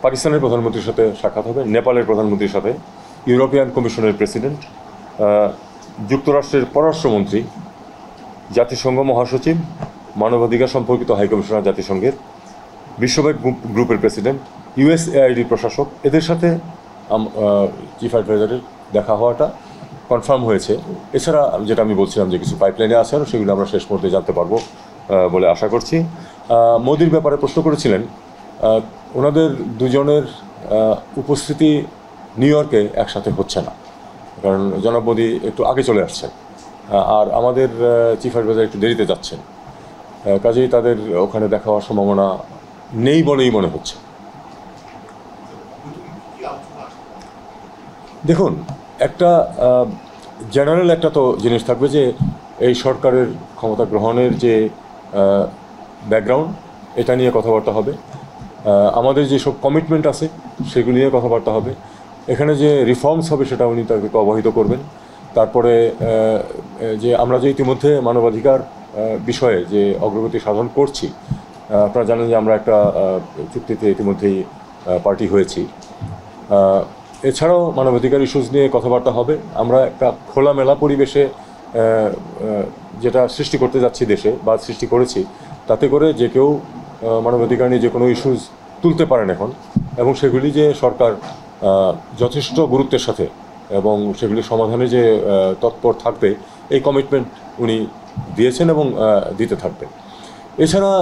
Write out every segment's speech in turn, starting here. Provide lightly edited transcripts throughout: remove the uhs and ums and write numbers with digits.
পাকিস্তানের প্রধানমন্ত্রীর সাথে সাক্ষাৎ হবে, নেপালের প্রধানমন্ত্রীর সাথে, ইউরোপিয়ান কমিশনের প্রেসিডেন্ট, যুক্তরাষ্ট্রের পররাষ্ট্রমন্ত্রী, জাতিসংঘ মহাসচিব, মানবাধিকার সম্পর্কিত হাইকমিশনার জাতিসংঘের, বিশ্বব্যাংক গ্রুপের প্রেসিডেন্ট, USAID প্রশাসক, এদের সাথে চিফ অ্যাডভাইজারের দেখা হওয়াটা কনফার্ম হয়েছে। এছাড়া যেটা আমি বলছিলাম যে কিছু পাইপলাইনে আছে আরও, সেগুলো আমরা শেষ মুহূর্তে জানতে পারবো বলে আশা করছি। মোদির ব্যাপারে প্রশ্ন করেছিলেন, ওনাদের দুজনের উপস্থিতি নিউ ইয়র্কে একসাথে হচ্ছে না, কারণ জনাব মোদি একটু আগে চলে আসছেন আর আমাদের চিফ অ্যাডভাইজার একটু দেরিতে যাচ্ছেন, কাজেই তাদের ওখানে দেখা হওয়ার সম্ভাবনা নেই বলেই মনে হচ্ছে। দেখুন, একটা জেনারেল একটা তো জিনিস থাকবে যে এই সরকারের ক্ষমতা গ্রহণের যে ব্যাকগ্রাউন্ড, এটা নিয়ে কথাবার্তা হবে। আমাদের যেসব কমিটমেন্ট আছে সেগুলি নিয়ে কথাবার্তা হবে। এখানে যে রিফর্মস হবে সেটা উনি তাদেরকে অবহিত করবেন। তারপরে যে আমরা যে ইতিমধ্যে মানবাধিকার বিষয়ে যে অগ্রগতি সাধন করছি, আপনারা জানেন যে আমরা একটা চুক্তিতে ইতিমধ্যেই পার্টি হয়েছি। এছাড়াও মানবাধিকার ইস্যুস নিয়ে কথাবার্তা হবে। আমরা একটা খোলামেলা পরিবেশে যেটা সৃষ্টি করতে যাচ্ছি দেশে বা সৃষ্টি করেছি, তাতে করে যে কেউ মানবাধিকার নিয়ে যে কোনো ইস্যুস তুলতে পারেন এখন, এবং সেগুলি যে সরকার যথেষ্ট গুরুত্বের সাথে এবং সেগুলি সমাধানে যে তৎপর থাকবে, এই কমিটমেন্ট উনি দিয়েছেন এবং দিতে থাকবেন। এছাড়া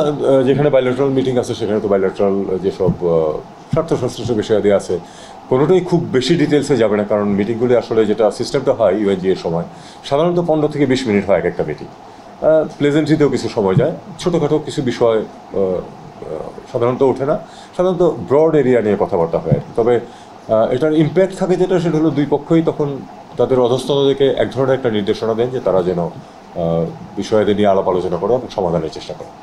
যেখানে বাইলেটারাল মিটিং আছে সেখানে তো বাইলেটারাল যেসব স্বার্থ সংশ্লিষ্ট বিষয়াদি আছে, কোনোটাই খুব বেশি ডিটেলসে যাবে না, কারণ মিটিংগুলি আসলে যেটা সিস্টেমটা হয় UNG এর সময় সাধারণত 15 থেকে 20 মিনিট হয় একটা মিটিং। প্লেজেন্ট্রিতেও কিছু সময় যায়, ছোটোখাটো কিছু বিষয় সাধারণত ওঠে না, সাধারণত ব্রড এরিয়া নিয়ে কথাবার্তা হয়। তবে এটার ইম্প্যাক্ট থাকে যেটা, সেটা হলো দুই পক্ষই তখন তাদের অধস্তনদেরকে এক ধরনের একটা নির্দেশনা দেন যে তারা যেন বিষয়াদি নিয়ে আলাপ আলোচনা করে এবং সমাধানের চেষ্টা করে।